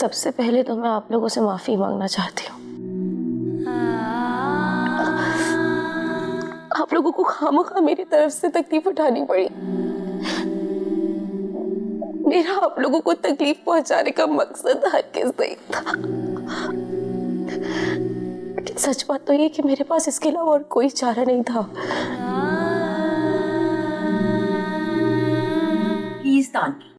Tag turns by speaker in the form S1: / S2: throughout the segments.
S1: सबसे पहले तो मैं आप लोगों से माफी मांगना चाहती हूँ। आप लोगों को खामखा मेरी तरफ से तकलीफ उठानी पड़ी। मेरा आप लोगों को तकलीफ पहुंचाने का मकसद हरगिज़ नहीं था। लेकिन सच बात तो ये कि मेरे पास इसके अलावा और कोई चारा नहीं था।
S2: प्लीज तानी,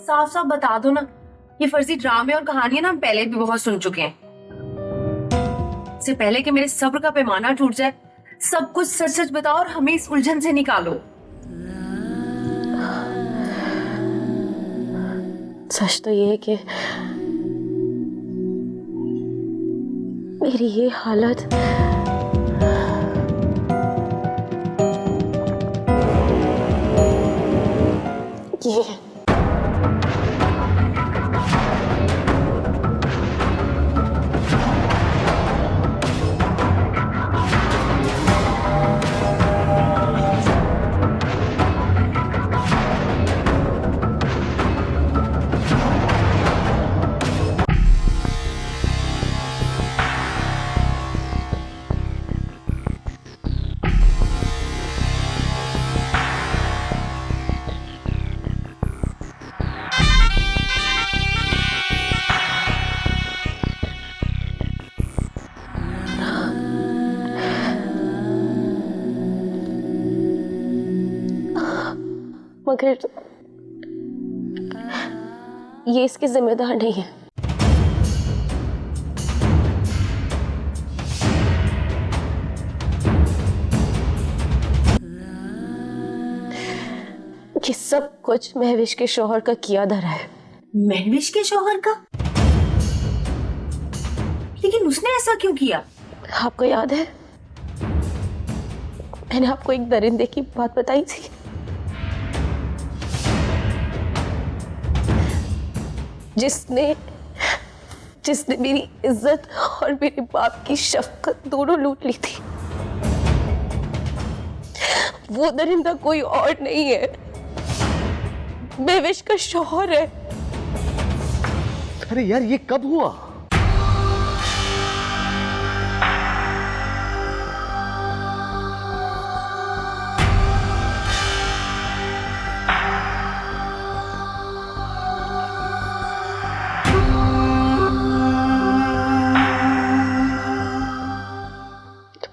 S2: साफ साफ बता दो ना, ये फर्जी ड्रामे और कहानियां ना हम पहले भी बहुत सुन चुके हैं। इससे पहले कि मेरे सब्र का पैमाना टूट जाए, सब कुछ सच सच बताओ और हमें इस उलझन से निकालो।
S1: सच तो ये है कि मेरी ये हालत ये है। मगर ये इसकी जिम्मेदार नहीं है। ये सब कुछ महविश के शौहर का किया धरा है।
S2: महविश के शौहर का? लेकिन उसने ऐसा क्यों किया?
S1: आपको याद है मैंने आपको एक दरिंदे की बात बताई थी, जिसने मेरी इज्जत और मेरे बाप की शफकत दोनों लूट ली थी। वो दरिंदा कोई और नहीं है, महविश का शौहर है।
S3: अरे यार, ये कब हुआ?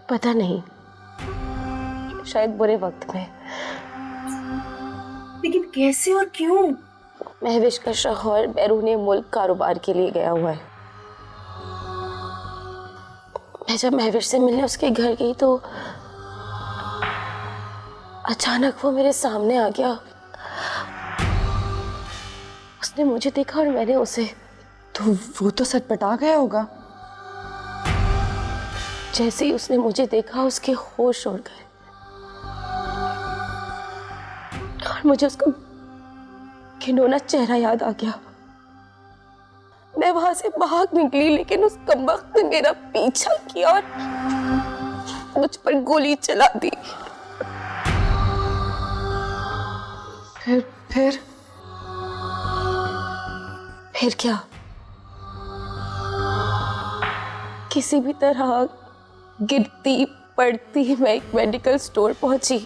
S1: पता नहीं, शायद बुरे वक्त में।
S2: लेकिन कैसे और क्यों?
S1: महविश का शौहर बैरूने मुल्क कारोबार के लिए गया हुआ है। मैं जब महविश से मिलने उसके घर गई तो अचानक वो मेरे सामने आ गया। उसने मुझे देखा और मैंने उसे।
S4: तो वो तो सटपटा गया होगा।
S1: जैसे ही उसने मुझे देखा उसके होश उड़ गए और मुझे उसका घिनौना चेहरा याद आ गया। मैं वहां से भाग निकली, लेकिन उस कमबख्त ने मेरा पीछा किया और मुझ पर गोली चला दी। फिर क्या? किसी भी तरह गिरती पड़ती मैं एक मेडिकल स्टोर पहुंची।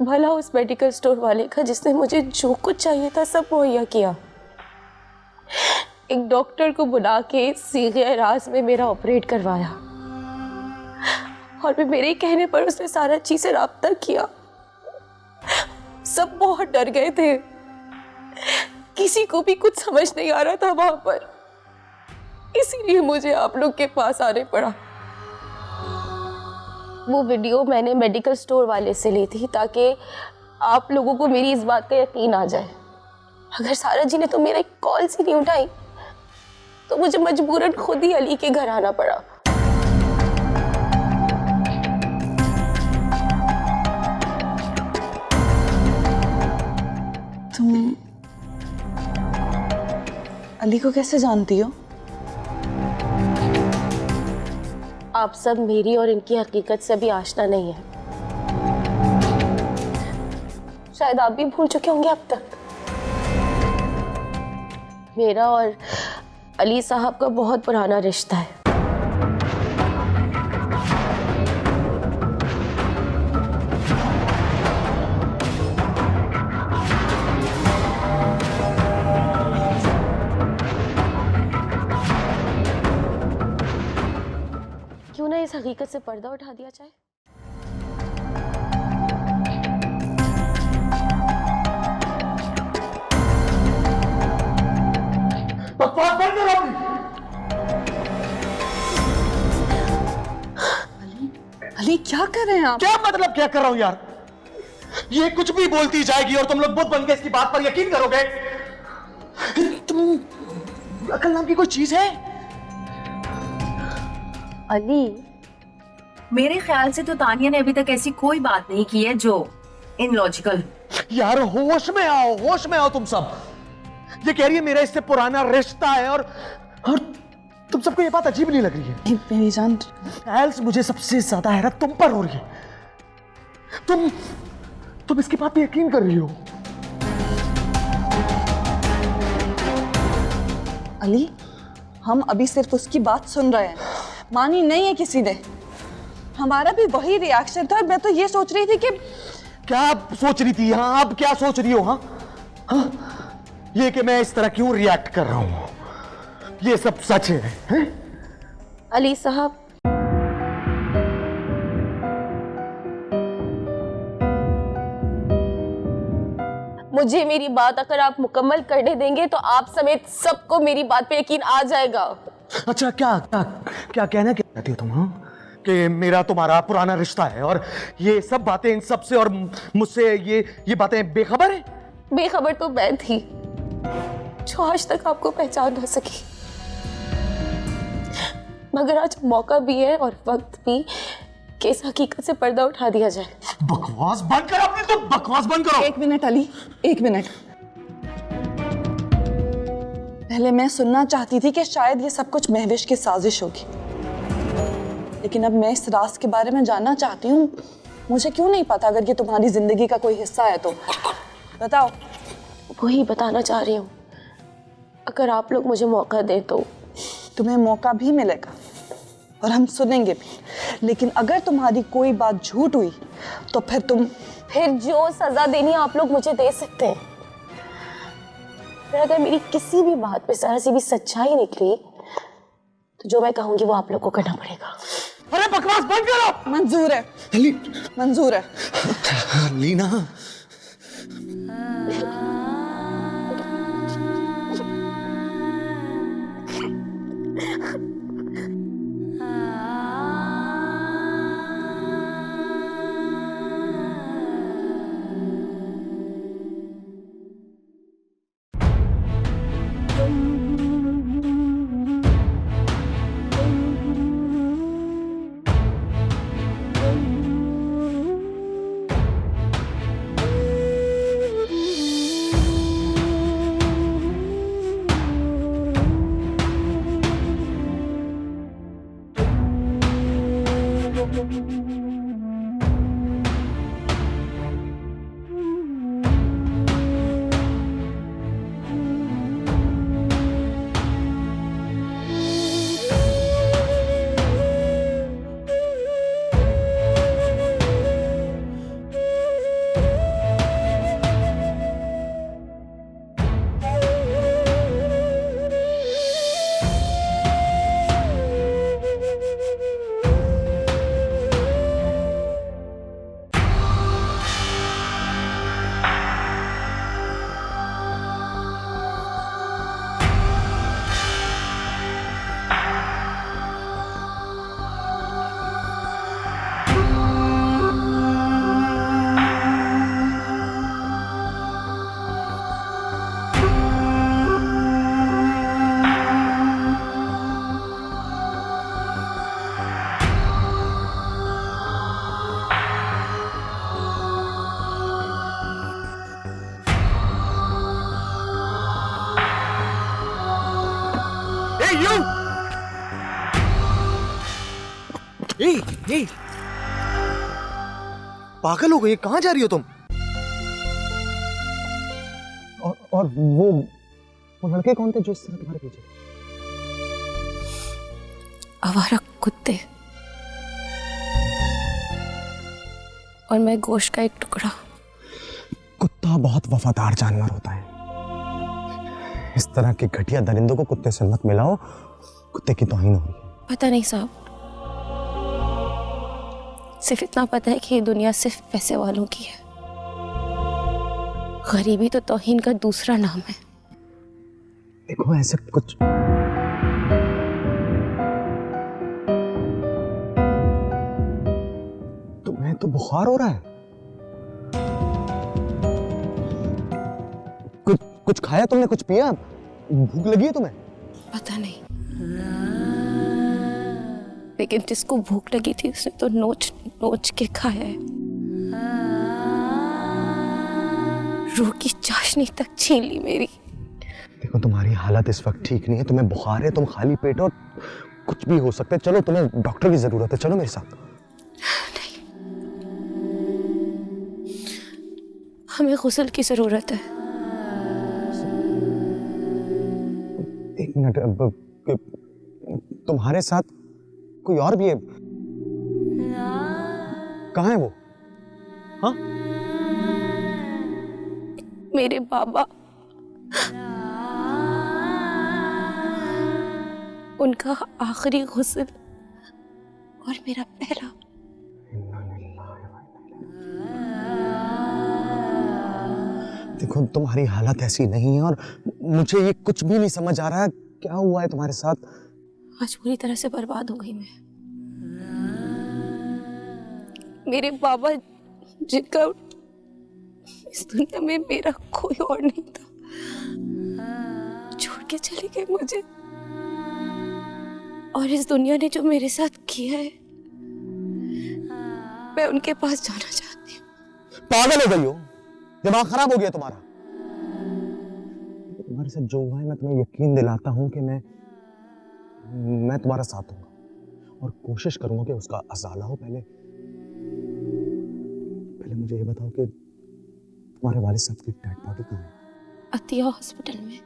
S1: भला उस मेडिकल स्टोर वाले का जिसने मुझे जो कुछ चाहिए था सब मुहैया किया। एक डॉक्टर को बुला के सीगे राज में मेरा ऑपरेट करवाया और फिर मेरे कहने पर उसने सारा चीज से राब्ता किया। सब बहुत डर गए थे, किसी को भी कुछ समझ नहीं आ रहा था वहां पर। इसीलिए मुझे आप लोग के पास आने पड़ा। वो वीडियो मैंने मेडिकल स्टोर वाले से ली थी ताकि आप लोगों को मेरी इस बात का यकीन आ जाए। अगर सारा जी ने तो मेरा एक कॉल से नहीं उठाई तो मुझे मजबूरन खुद ही अली के घर आना पड़ा।
S4: तुम अली को कैसे जानती हो?
S1: आप सब मेरी और इनकी हकीकत से भी आशना नहीं है। शायद आप भी भूल चुके होंगे अब तक। मेरा और अली साहब का बहुत पुराना रिश्ता है। क्यों ना इस हकीकत से पर्दा उठा दिया जाए।
S3: बकवास बंद करो अपनी।
S4: अली क्या कर रहे हैं आप?
S3: क्या मतलब क्या कर रहा हूं यार? ये कुछ भी बोलती जाएगी और तुम लोग बुत बन के इसकी बात पर यकीन करोगे। तुम अकल नाम की कोई चीज है?
S2: अली, मेरे ख्याल से तो तानिया ने अभी तक ऐसी कोई बात नहीं की है जो इनलॉजिकल।
S3: यार होश में आओ तुम सब। ये कह रही है मेरा इससे पुराना रिश्ता है और तुम सबको ये बात अजीब नहीं लग रही है?
S4: मेरी जान,
S3: एल्स मुझे सबसे ज्यादा हैरत तुम पर हो रही है। तुम इसकी बात पे यकीन कर रही हो।
S4: अली, हम अभी सिर्फ उसकी बात सुन रहे हैं, मानी नहीं है किसी ने। हमारा भी वही रिएक्शन था और मैं तो ये सोच रही थी कि
S3: क्या सोच रही थी? हाँ, अब क्या सोच रही हो? हाँ, ये कि मैं इस तरह क्यों रिएक्ट कर रहा हूं, ये सब सच है?
S1: अली साहब, मुझे मेरी बात अगर आप मुकम्मल करने देंगे तो आप समेत सबको मेरी बात पे यकीन आ जाएगा।
S3: अच्छा, क्या क्या क्या कहना क्या चाहती हो तुम? हाँ, कि मेरा तुम्हारा पुराना रिश्ता है और ये सब बातें इन सब से और मुझसे ये बातें बेखबर है?
S1: बेखबर तो मैं थी जो आज तक आपको पहचान ना सकी, मगर आज मौका भी है और वक्त भी कि इस हकीकत से पर्दा उठा दिया जाए।
S3: बकवास बंद करो अपनी, तो बकवास बंद करो।
S4: एक मिनट अली, एक मिनट। पहले मैं सुनना चाहती थी कि शायद ये सब कुछ महविश की साजिश होगी, लेकिन अब मैं इस राज के बारे में जानना चाहती हूँ। मुझे क्यों नहीं पता? अगर ये तुम्हारी जिंदगी का कोई हिस्सा है तो बताओ।
S1: वही बताना चाह रही हूँ, अगर आप लोग मुझे मौका दें तो।
S4: तुम्हें मौका भी मिलेगा और हम सुनेंगे भी, लेकिन अगर तुम्हारी कोई बात झूठ हुई तो
S1: फिर जो सजा देनी है आप लोग मुझे दे सकते हैं। फिर अगर मेरी किसी भी बात पे जरा सी भी सच्चाई निकली तो जो मैं कहूंगी वो आप लोग को करना पड़ेगा।
S3: अरे बकवास बंद करो।
S4: मंजूर है
S3: अली,
S4: मंजूर है।
S3: लीना, पागल हो गई? कहां जा रही हो तुम? और वो लड़के कौन थे जो इस तरह तुम्हारे पीछे?
S1: आवारा कुत्ते और मैं गोश्त का एक टुकड़ा।
S3: कुत्ता बहुत वफादार जानवर होता है। इस तरह के घटिया दरिंदों को कुत्ते से मत मिलाओ, कुत्ते की तौहीन हो रही है।
S1: पता नहीं साहब, सिर्फ इतना पता है कि ये दुनिया सिर्फ पैसे वालों की है। गरीबी तो तौहीन का दूसरा नाम है।
S3: देखो ऐसे कुछ तुम्हें तो बुखार हो रहा है। कुछ खाया तुमने, कुछ पिया, भूख लगी है तुम्हें?
S1: पता नहीं, लेकिन जिसको भूख लगी थी उसने तो नोच नोच के खाया है। रूह की चाशनी तक छीन ली मेरी।
S3: देखो तुम्हारी हालत इस वक्त ठीक नहीं है, तुम्हें बुखार है, तुम खाली पेट और कुछ भी हो सकता है। चलो तुम्हें डॉक्टर की जरूरत है, चलो मेरे साथ।
S1: नहीं, हमें गुस्ल की जरूरत है।
S3: एक मिनट, तुम्हारे साथ कोई और भी है? कहाँ है वो? हाँ,
S1: मेरे बाबा, उनका आखिरी गुस्ल और मेरा पहला।
S3: देखो तुम्हारी हालत ऐसी नहीं है और मुझे ये कुछ भी नहीं समझ आ रहा है क्या हुआ है तुम्हारे साथ।
S1: आज पूरी तरह से बर्बाद हो गई मैं। मेरे बाबा, जिनका इस दुनिया में मेरा कोई और नहीं था, छोड़ के चले गए मुझे। और इस दुनिया ने जो मेरे साथ किया है, मैं उनके पास जाना चाहती हूँ।
S3: पागल हो गई हो? दिमाग खराब हो गया तुम्हारा? तुम्हारे साथ जो हुआ है, मैं तुम्हें यकीन दिलाता हूं कि मैं तुम्हारा साथ दूंगा और कोशिश करूंगा कि उसका अज़ाला हो। पहले मुझे ये बताओ कि तुम्हारे वालिद साहब की डेड बॉडी कहाँ है?
S1: अतिया हॉस्पिटल में।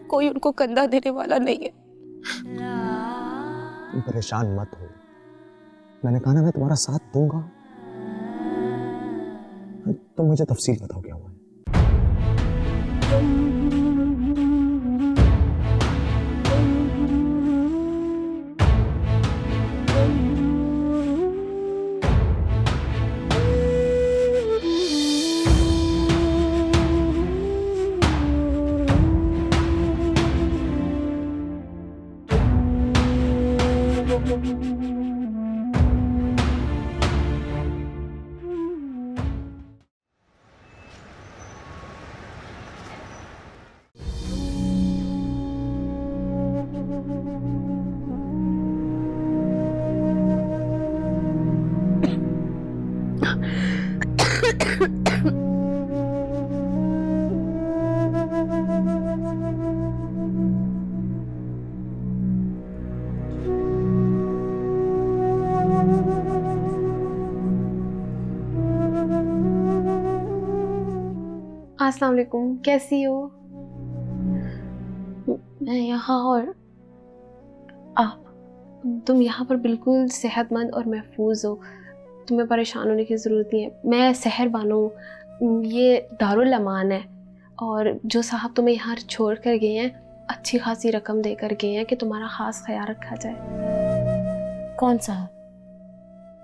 S1: कोई उनको कंधा देने वाला नहीं है।
S3: तुम परेशान मत हो, मैंने कहा ना मैं तुम्हारा साथ दूंगा। तो मुझे तफसील बताओ क्या हुआ है।
S5: अस्सलाम वालेकुम, कैसी हो?
S1: मैं यहाँ और आप?
S5: तुम यहाँ पर बिल्कुल सेहतमंद और महफूज हो, तुम्हें परेशान होने की ज़रूरत नहीं है। मैं सहर बानो, ये दारुल अमान है और जो साहब तुम्हें यहाँ छोड़ कर गए हैं, अच्छी खासी रकम दे कर गए हैं कि तुम्हारा ख़ास ख्याल रखा जाए।
S1: कौन सा?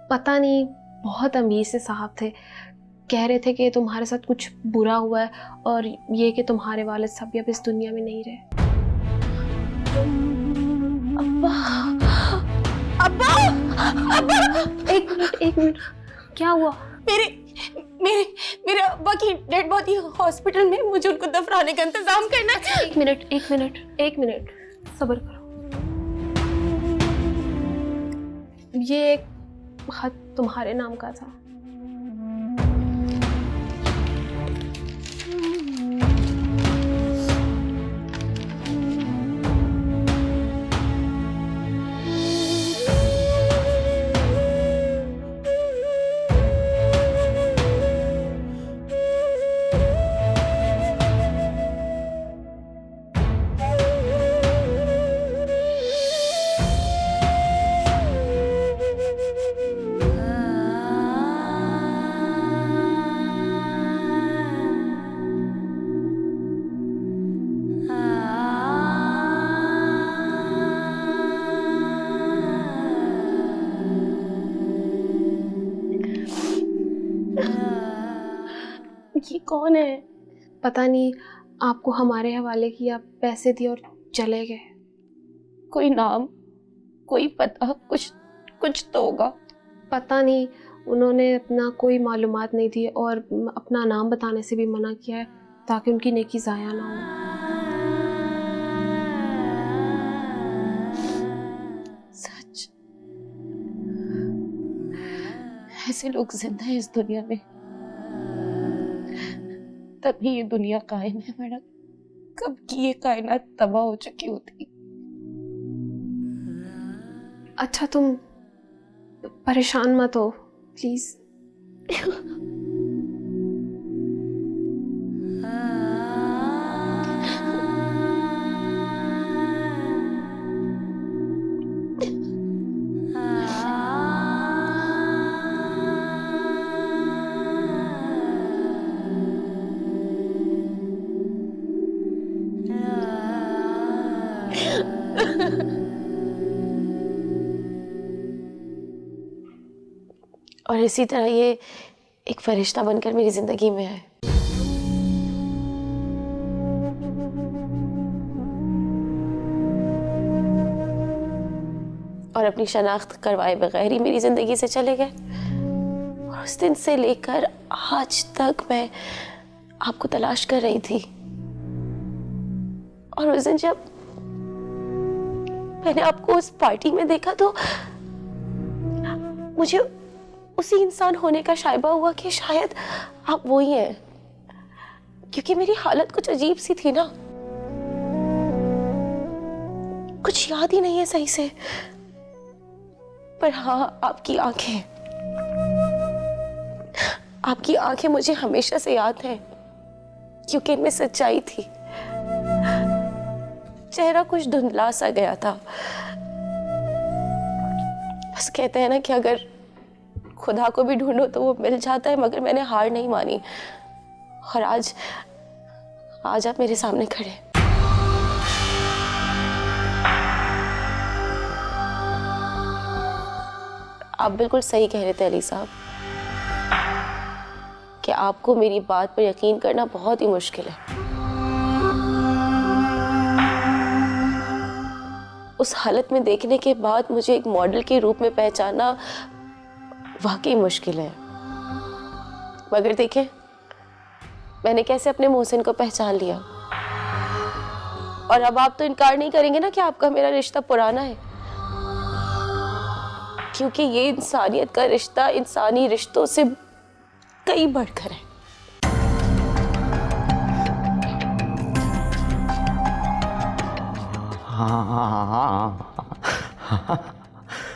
S5: पता नहीं, बहुत अमीर से साहब थे, कह रहे थे कि तुम्हारे साथ कुछ बुरा हुआ है और ये कि तुम्हारे वालिद साहब भी अब इस दुनिया में नहीं रहे।
S1: अब्बा, अब्बा, अब्बा!
S5: एक मिनट, क्या हुआ?
S1: मेरे अब्बा की डेड बॉडी हॉस्पिटल में, मुझे उनको दफनाने का इंतजाम करना चाहिए।
S5: एक मिनट, सब्र करो। ये एक खत तुम्हारे नाम का था।
S1: ये कौन है?
S5: पता नहीं, आपको हमारे हवाले किया, पैसे दिए और चले गए।
S1: कोई नाम, कोई पता, कुछ तो होगा।
S5: पता नहीं, उन्होंने अपना कोई मालूमात नहीं दी और अपना नाम बताने से भी मना किया है ताकि उनकी नेकी ज़ाया ना हो।
S1: सच, ऐसे लोग जिंदा हैं इस दुनिया में, तभी ये दुनिया कायम है, वरना कब की ये कायनात तबाह हो चुकी होती।
S5: अच्छा, तुम परेशान मत हो प्लीज।
S1: और इसी तरह ये एक फरिश्ता बनकर मेरी जिंदगी में आए। और अपनी शनाख्त करवाए बगैर ही मेरी जिंदगी से चले गए। और उस दिन से लेकर आज तक मैं आपको तलाश कर रही थी। और उस दिन जब मैंने आपको उस पार्टी में देखा तो मुझे उसी इंसान होने का शायबा हुआ कि शायद आप वो ही हैं, क्योंकि मेरी हालत कुछ अजीब सी थी ना, कुछ याद ही नहीं है सही से। पर हाँ, आपकी आंखें मुझे हमेशा से याद हैं, क्योंकि इनमें सच्चाई थी। चेहरा कुछ धुंधला सा गया था। बस कहते हैं ना कि अगर खुदा को भी ढूंढो तो वो मिल जाता है, मगर मैंने हार नहीं मानी। और आज आप मेरे सामने खड़े। आप बिल्कुल सही कह रहे थे अली साहब कि आपको मेरी बात पर यकीन करना बहुत ही मुश्किल है। उस हालत में देखने के बाद मुझे एक मॉडल के रूप में पहचानना वाकई मुश्किल है। मगर देखें, मैंने कैसे अपने मोहसिन को पहचान लिया। और अब आप तो इनकार नहीं करेंगे ना कि आपका मेरा रिश्ता पुराना है, क्योंकि ये इंसानियत का रिश्ता इंसानी रिश्तों से कई बढ़कर है।
S3: हाँ,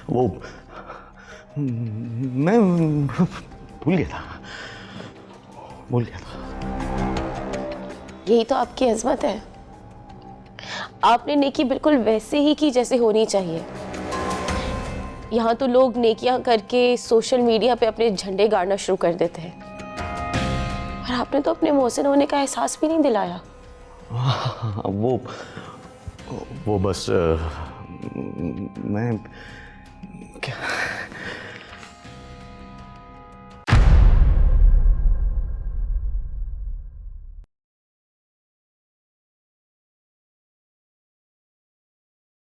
S3: वो मैं भूल गया था।
S1: यही तो आपकी अजमत है। आपने नेकी बिल्कुल वैसे ही की जैसे होनी चाहिए। यहाँ तो लोग नेकियां करके सोशल मीडिया पे अपने झंडे गाड़ना शुरू कर देते हैं, और आपने तो अपने मोहसिन होने का एहसास भी नहीं दिलाया।
S3: वो बस मैं